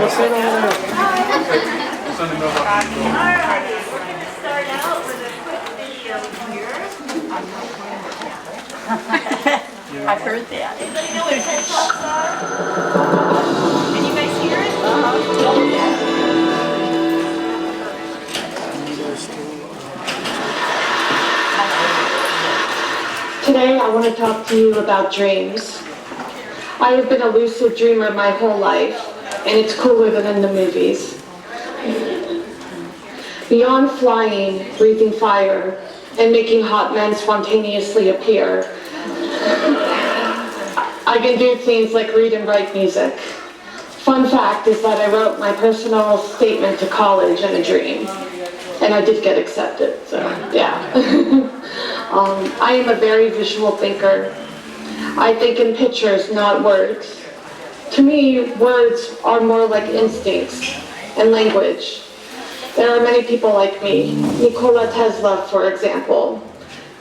Start out with a quick video here. I've heard that. Anybody know what TED Talks are? Can you guys hear it? Today I want to talk to you about dreams. I have been a lucid dreamer my whole life, and it's cooler than in the movies. Beyond flying, breathing fire, and making hot men spontaneously appear, I can do things like read and write music. Fun fact is that I wrote my personal statement to college in a dream, and I did get accepted, so yeah. I am a very visual thinker. I think in pictures, not words. To me, words are more like instincts and language. There are many people like me, Nikola Tesla, for example,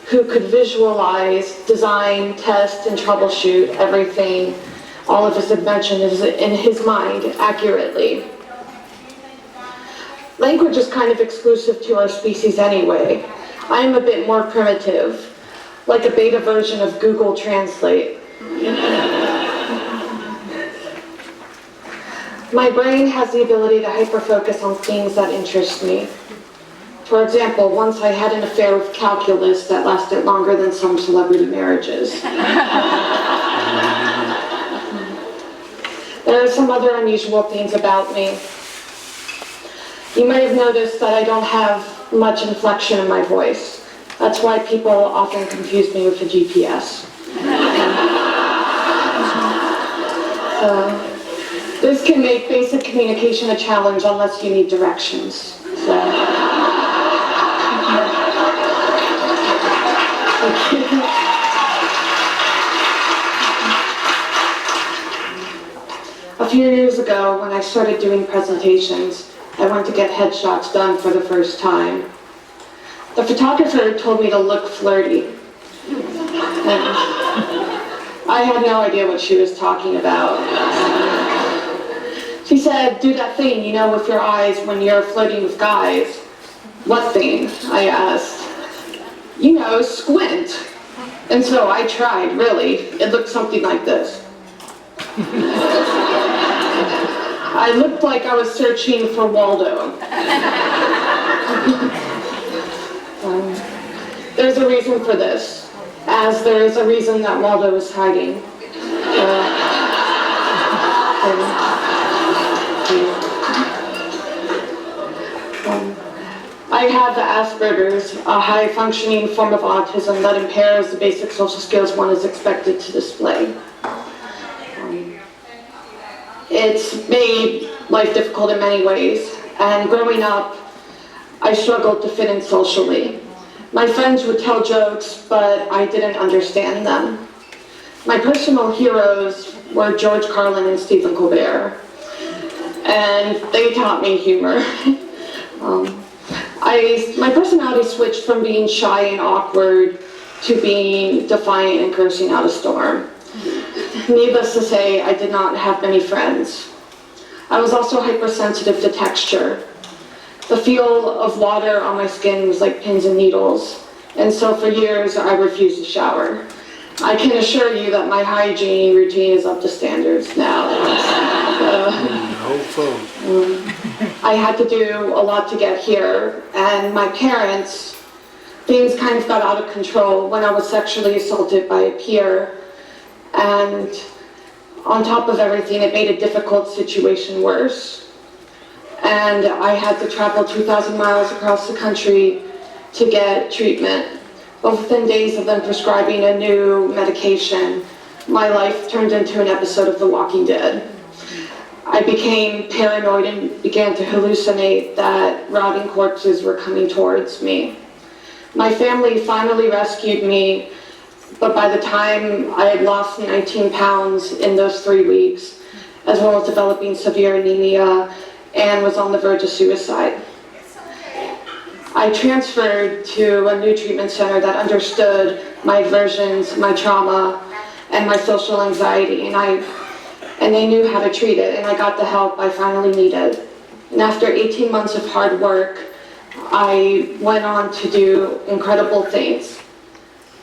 who could visualize, design, test, and troubleshoot everything, all of his inventions in his mind accurately. Language is kind of exclusive to our species anyway. I am a bit more primitive, like a beta version of Google Translate. My brain has the ability to hyper-focus on things that interest me. For example, once I had an affair with calculus that lasted longer than some celebrity marriages. There are some other unusual things about me. You may have noticed that I don't have much inflection in my voice. That's why people often confuse me with a GPS. This can make basic communication a challenge unless you need directions. A few years ago, when I started doing presentations, I went to get headshots done for the first time. The photographer told me to look flirty. And I had no idea what she was talking about. She said, do that thing, you know, with your eyes when you're flirting with guys. What thing? I asked. You know, squint. And so I tried, really. It looked something like this. I looked like I was searching for Waldo. There's a reason for this, as there is a reason that Waldo is hiding. I have Asperger's, a high-functioning form of autism that impairs the basic social skills one is expected to display. It's made life difficult in many ways, and growing up, I struggled to fit in socially. My friends would tell jokes, but I didn't understand them. My personal heroes were George Carlin and Stephen Colbert, and they taught me humor. My personality switched from being shy and awkward to being defiant and cursing out a storm. Needless to say, I did not have many friends. I was also hypersensitive to texture. The feel of water on my skin was like pins and needles, and so for years I refused to shower. I can assure you that my hygiene routine is up to standards now. I had to do a lot to get here, and my parents, things kind of got out of control when I was sexually assaulted by a peer, and on top of everything, it made a difficult situation worse. And I had to travel 2,000 miles across the country to get treatment. But within days of them prescribing a new medication, my life turned into an episode of The Walking Dead. I became paranoid and began to hallucinate that rotting corpses were coming towards me. My family finally rescued me, but by the time I had lost 19 pounds in those 3 weeks, as well as developing severe anemia, and was on the verge of suicide. I transferred to a new treatment center that understood my aversions, my trauma, and my social anxiety, and I and they knew how to treat it, and I got the help I finally needed. And after 18 months of hard work, I went on to do incredible things.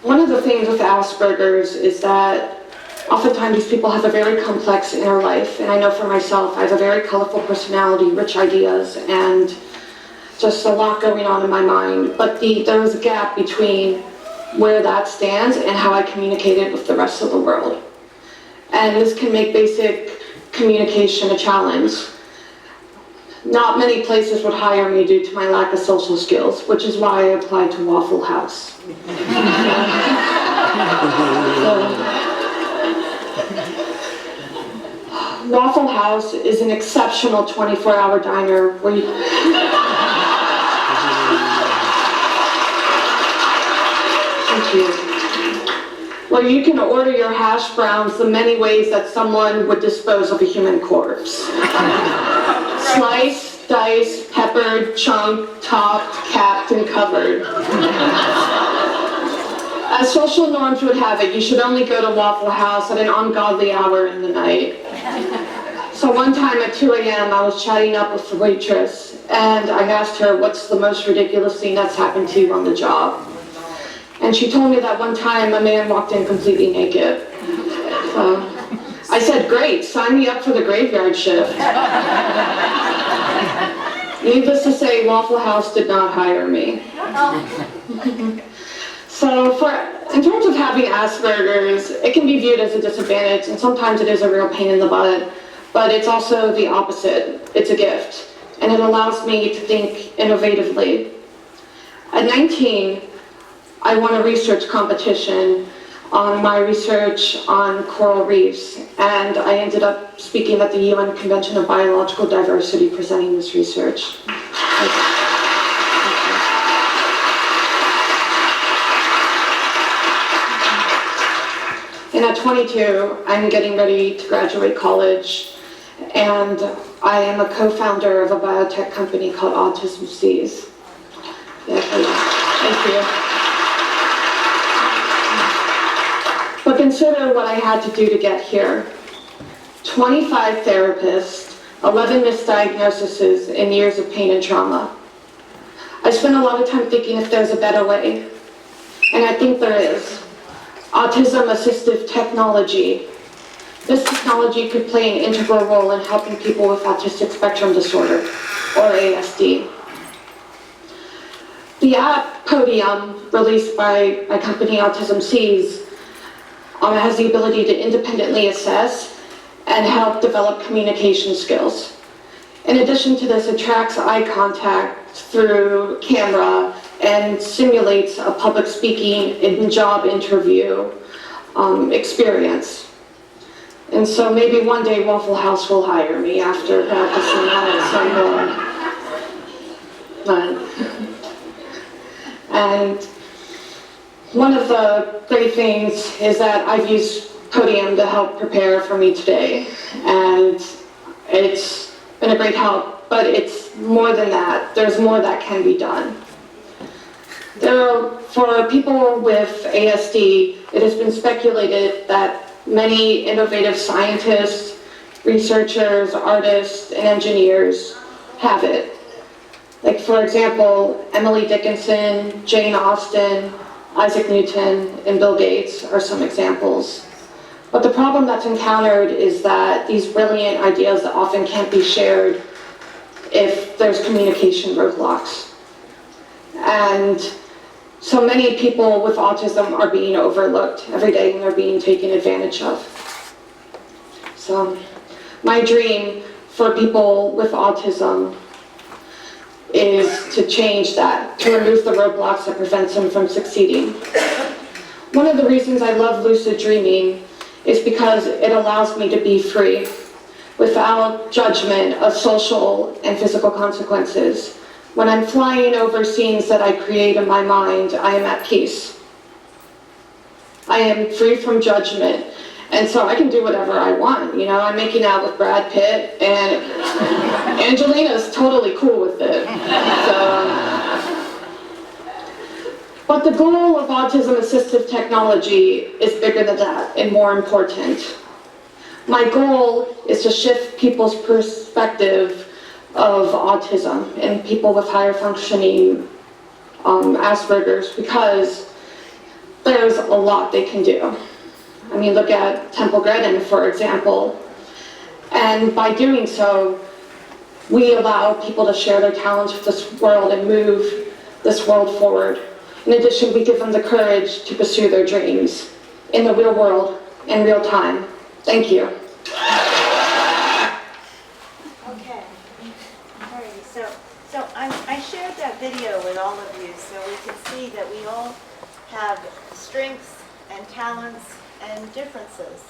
One of the things with Asperger's is that oftentimes these people have a very complex inner life, and I know for myself, I have a very colorful personality, rich ideas, and just a lot going on in my mind. But there was a gap between where that stands and how I communicated with the rest of the world. And this can make basic communication a challenge. Not many places would hire me due to my lack of social skills, which is why I applied to Waffle House. Waffle House is an exceptional 24-hour diner where you... Thank you. Where you can order your hash browns the many ways that someone would dispose of a human corpse. Sliced, diced, peppered, chunked, topped, capped, and covered. As social norms would have it, you should only go to Waffle House at an ungodly hour in the night. So one time at 2 a.m., I was chatting up with the waitress, and I asked her, what's the most ridiculous thing that's happened to you on the job? And she told me that one time a man walked in completely naked. So I said, great, sign me up for the graveyard shift. Needless to say, Waffle House did not hire me. So in terms of having Asperger's, it can be viewed as a disadvantage, and sometimes it is a real pain in the butt, but it's also the opposite. It's a gift, and it allows me to think innovatively. At 19, I won a research competition on my research on coral reefs, and I ended up speaking at the UN Convention of Biological Diversity presenting this research. And at 22, I'm getting ready to graduate college, and I am a co-founder of a biotech company called Autism Seas. Yeah, thank you. But consider what I had to do to get here. 25 therapists, 11 misdiagnoses, and years of pain and trauma. I spent a lot of time thinking if there's a better way, and I think there is. Autism-assistive technology. This technology could play an integral role in helping people with autistic spectrum disorder, or ASD. The app Podium, released by my company Autism Seas, has the ability to independently assess and help develop communication skills. In addition to this, it tracks eye contact through camera and simulates a public speaking and job interview experience. And so maybe one day Waffle House will hire me after practicing that at some point. And one of the great things is that I've used Podium to help prepare for me today, and it's been a great help, but it's more than that. There's more that can be done. For people with ASD, it has been speculated that many innovative scientists, researchers, artists, and engineers have it. Like, for example, Emily Dickinson, Jane Austen, Isaac Newton, and Bill Gates are some examples. But the problem that's encountered is that these brilliant ideas often can't be shared if there's communication roadblocks. And so many people with autism are being overlooked every day, and they're being taken advantage of. So my dream for people with autism is to change that, to remove the roadblocks that prevent them from succeeding. One of the reasons I love lucid dreaming is because it allows me to be free, without judgment of social and physical consequences. When I'm flying over scenes that I create in my mind, I am at peace. I am free from judgment, and so I can do whatever I want. You know, I'm making out with Brad Pitt, and Angelina's totally cool with it. But the goal of autism-assistive technology is bigger than that and more important. My goal is to shift people's perspective of autism and people with higher functioning Asperger's, because there's a lot they can do. I mean, look at Temple Grandin, for example. And by doing so, we allow people to share their talents with this world and move this world forward. In addition, we give them the courage to pursue their dreams in the real world, in real time. Thank you. Okay. Alrighty, so I shared that video with all of you so we can see that we all have strengths and talents and differences.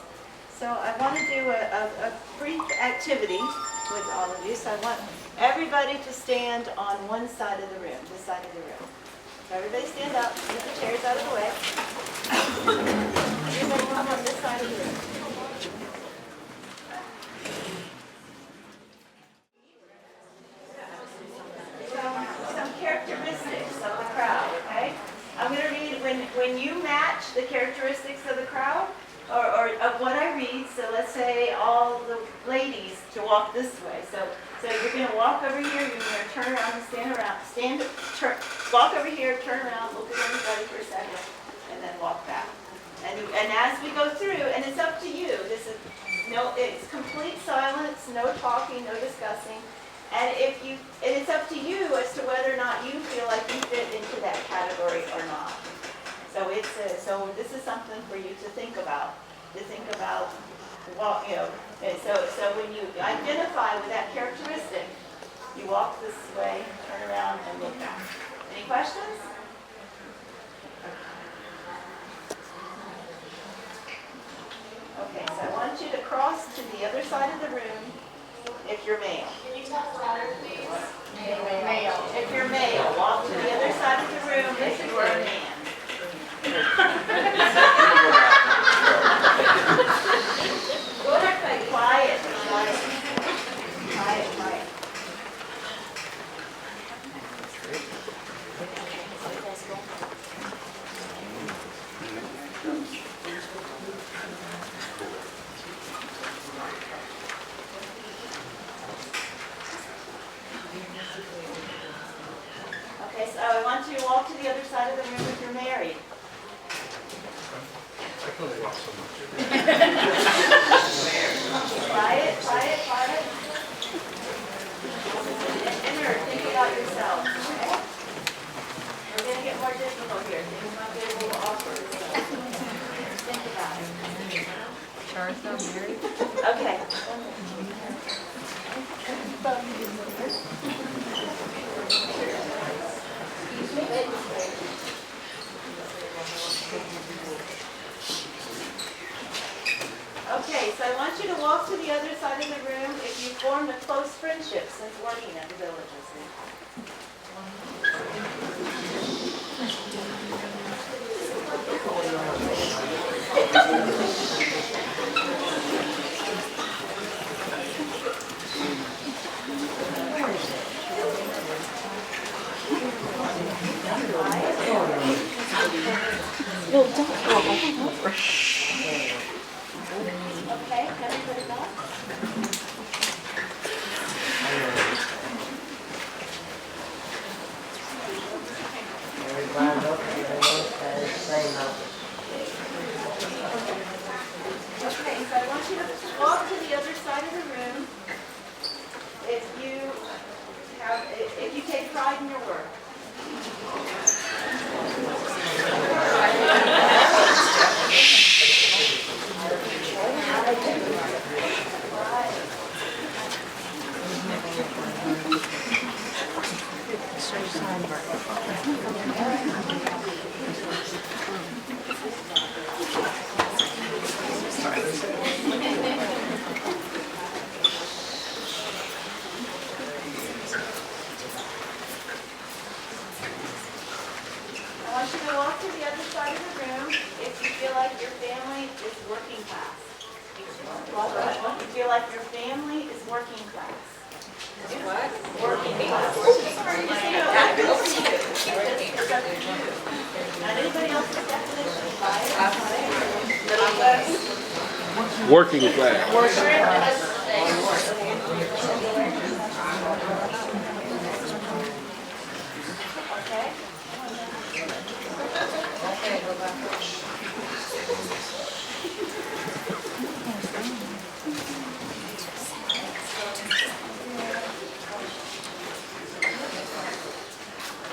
So I want to do a brief activity with all of you. So I want everybody to stand on one side of the room, this side of the room. So everybody stand up, get the chairs out of the way. Everybody come on this side of the room. Some characteristics of the crowd, okay? I'm going to read, when you match the characteristics of the crowd, or of what I read, so let's say all the ladies to walk this way. So you're going to walk over here, you're going to turn around and walk over here, turn around, look at everybody for a second, and then walk back. And as we go through, and it's up to you, it's complete silence, no talking, no discussing. And it's up to you as to whether or not you feel like you fit into that category or not. So this is something for you to think about. Well, so when you identify with that characteristic, you walk this way, turn around, and look back. Any questions? Okay, so I want you to cross to the other side of the room if you're male. Can you talk louder, please? Male. If you're male, walk to the other side of the room if you are a man. Go ahead, quiet. Okay, so I want you to walk to the other side of the room if you're married. I can only walk so much. Quiet. Enter, think about yourself, okay? We're going to get more difficult here. Things might get a little awkward. So think about it. Char's married. Okay. Okay, so I want you to walk to the other side of the room if you formed a close friendship since working at the Villages. Okay, everybody go. Okay, so I want you to walk to the other side of the room if you take pride in your work. I want you to walk to the other side of the room if you feel like your family is working class. You feel like your family is working class. What? Working class. Not anybody else's definition. Middle class. Working class. Okay?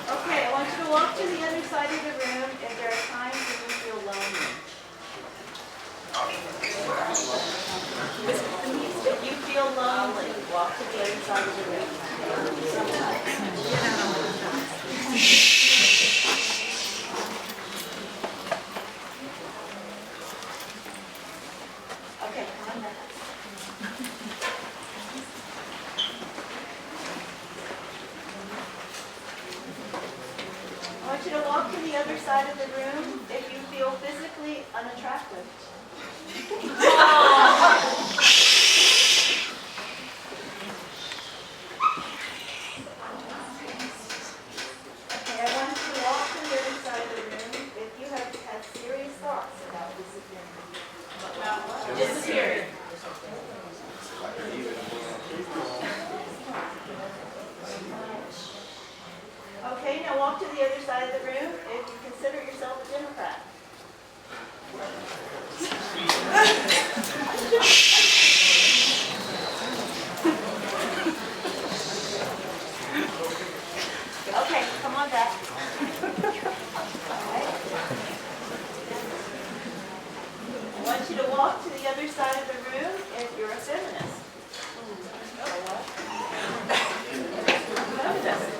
Okay, I want you to walk to the other side of the room if there are times when you feel lonely. If you feel lonely, walk to the other side of the room. Okay, come on back. I want you to walk to the other side of the room if you feel physically unattractive. Okay, I want you to walk to the other side of the room if you have had serious thoughts about disappearing. Disappearing. Okay, now walk to the other side of the room if you consider yourself a Democrat. Okay, come on back. Alright. I want you to walk to the other side of the room if you're a feminist. Feminist.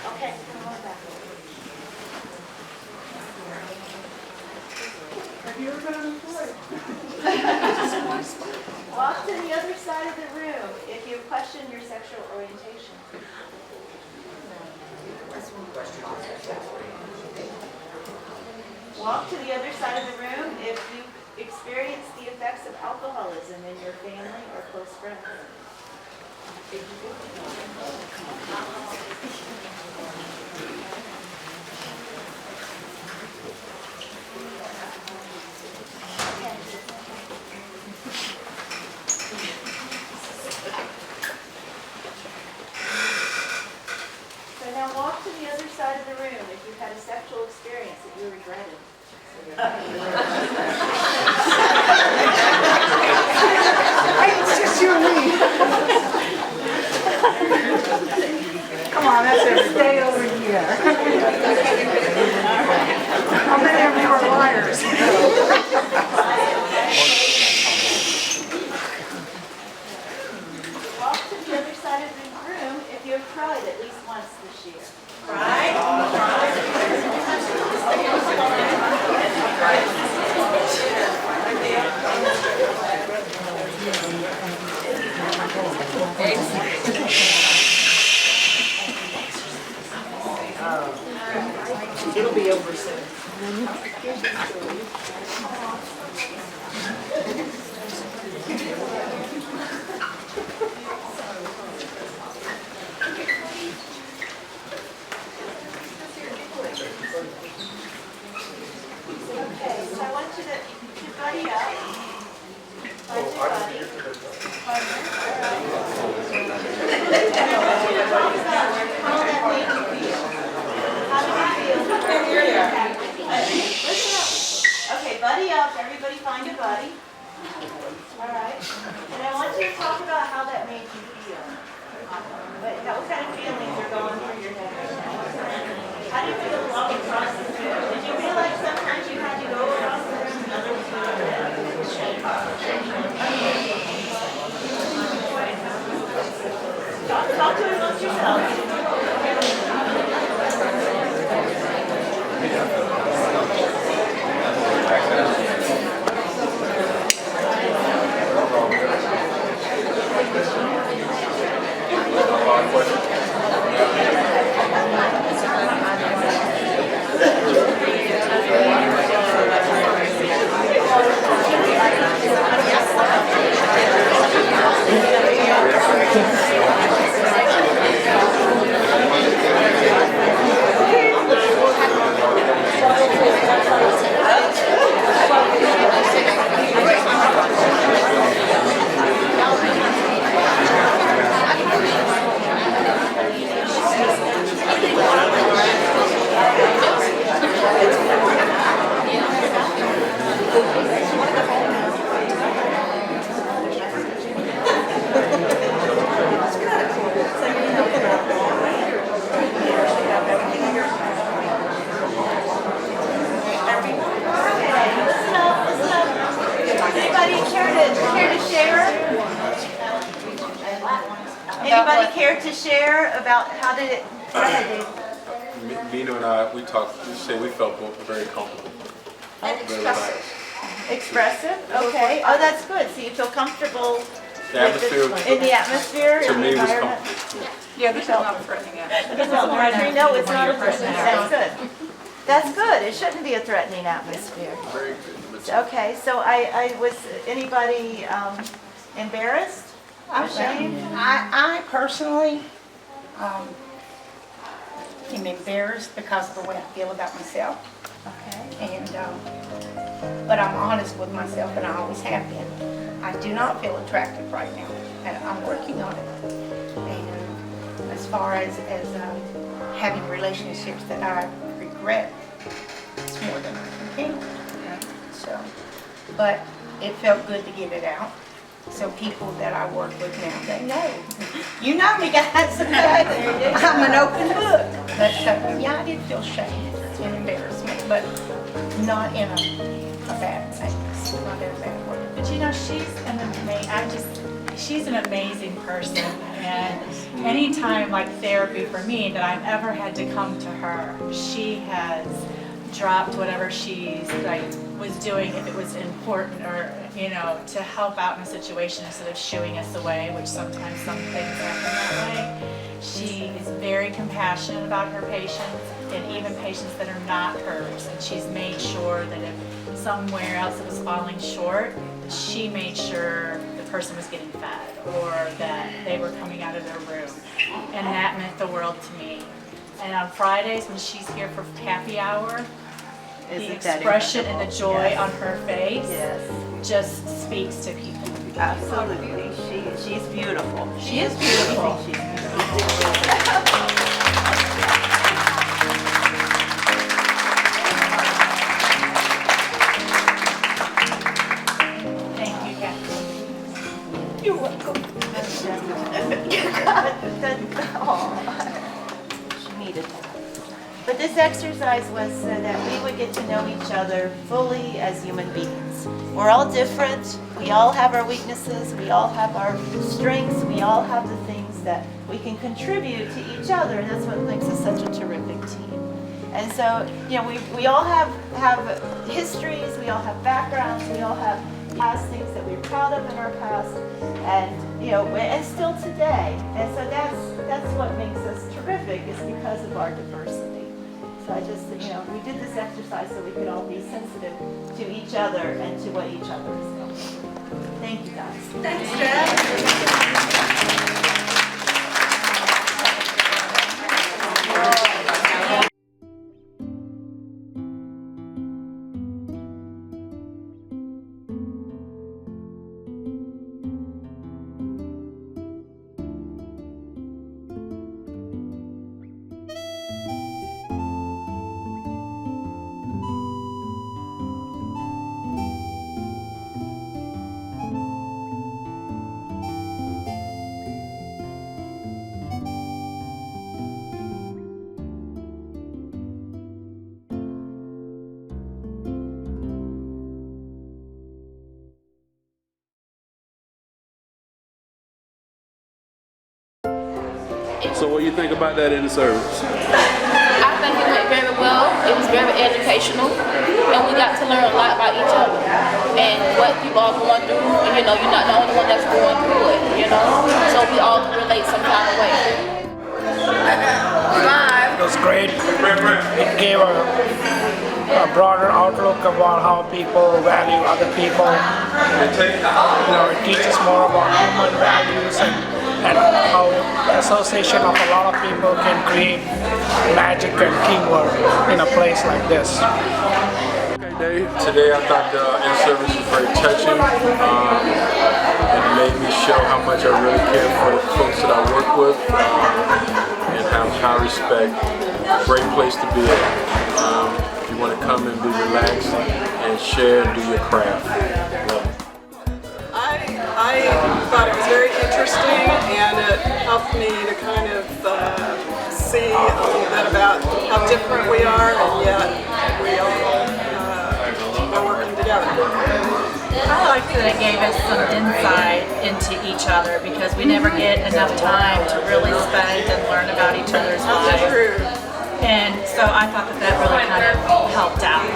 Okay, come on back. Have you ever been unemployed? Walk to the other side of the room if you question your sexual orientation. Walk to the other side of the room if you experience the effects of alcoholism in your family or close friends. So now walk to the other side of the room if you've had a sexual experience that you regretted. It's just you and me. Come on, that's it. Stay over here. How many of you are liars? Walk to the other side of the room if you have cried at least once this year. It'll be over soon. Okay, so I want you to buddy up. Find your buddy. Partner. How that made you feel? How did you feel? Listen up. Okay, buddy up. Everybody find a buddy. All right. And I want you to talk about how that made you feel. What kind of feelings are going through your head right now? How do you feel walking across the room? Did you feel like sometimes you had to go across the room and others you Talk to it amongst yourselves. Listen up, listen up. Anybody care to share? Anybody care to share about how did it? Go ahead, Dave. Mina and I, we talked, we said we felt both very comfortable. And Very relaxed. expressive. Okay. Oh, that's good. So you feel comfortable The atmosphere, in the atmosphere, to in me, the was environment. comfortable. Yeah, this is not a threatening atmosphere. It's not threatening. No, it's not a threatening. personality. That's good. That's good. It shouldn't be a threatening atmosphere. Very good. Okay. So I was anybody embarrassed? Ashamed? I personally am embarrassed because of the way I feel about myself. Okay. And but I'm honest with myself, and I always have been. I do not feel attractive right now, and I'm working on it. And as far as having relationships that I regret, it's more than I can count. So, but it felt good to get it out. So people that I work with now, they know. You know me, guys. I'm an open book. But yeah, I did feel shame and embarrassment, but not in a bad place, not in a bad way. But you know, she's an amazing person. And anytime like therapy for me that I've ever had to come to her, she has dropped whatever she's like was doing if it was important, or to help out in a situation instead of shooing us away, which sometimes some things happen that way. She is very compassionate about her patients, and even patients that are not hers, and she's made sure that if somewhere else it was falling short, she made sure the person was getting fed or that they were coming out of their room, and that meant the world to me. And on Fridays when she's here for happy hour, the Isn't that expression and the incredible? joy Yes. on her face Yes. just speaks to people. Absolutely. She's beautiful. She is beautiful. She's beautiful. Thank you, Kathy. You're welcome. She needed that. But this exercise was so that we would get to know each other fully as human beings. We're all different. We all have our weaknesses. We all have our strengths. We all have the things that we can contribute to each other, and that's what makes us such a terrific team. And so, we all have histories. We all have backgrounds. We all have past things that we're proud of in our past, and and still today. And so that's what makes us terrific, is because of our diversity. So I just, we did this exercise so we could all be sensitive to each other and to what each other is going through. Thank you, guys. Thanks, Deb. So what do you think about that in the service? I think it went very well. It was very educational, and we got to learn a lot about each other and what people are going through. And you're not the only one that's going through it, so we all can relate some kind of way. It was great. It gave a broader outlook about how people value other people. It teaches more about human values and how the association of a lot of people can create magic and teamwork in a place like this. Today I thought the in-service was very touching. It made me show how much I really care for the folks that I work with, and downtown, high respect, great place to be at. If you want to come and be relaxed and share and do your craft. Love it. I thought it was very interesting, and it helped me to kind of see a little bit about how different we are, and yet we all are working together. I liked that it gave us some insight into each other because we never get enough time to really spend and learn about each other's That's lives. true. And so I thought that that really kind of helped out.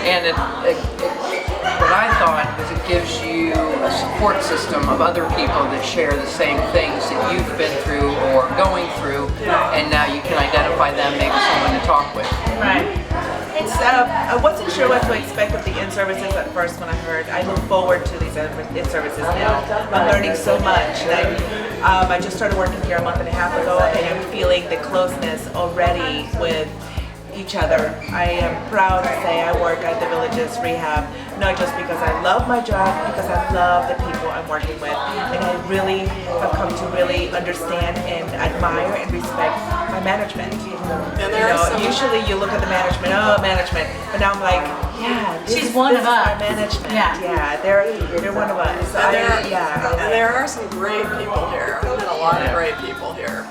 And what I thought is it gives you a support system of other people that share the same things that you've been through or going through, and now you can identify them, maybe someone to talk with. Right. It's, I wasn't sure what to expect of the in-services at first when I heard. I look forward to these in-services now. I'm learning so much. And I just started working here a month and a half ago, and I'm feeling the closeness already with each other. I am proud to say I work at the Village's Rehab, not just because I love my job, because I love the people I'm working with. And I really have come to really understand and admire and respect my management. And there are some, usually you look at the management, oh, management, but now I'm like, yeah, She's one of us. My management. Yeah. They're one of us. So and there are some great people here. I've met a lot of great people here.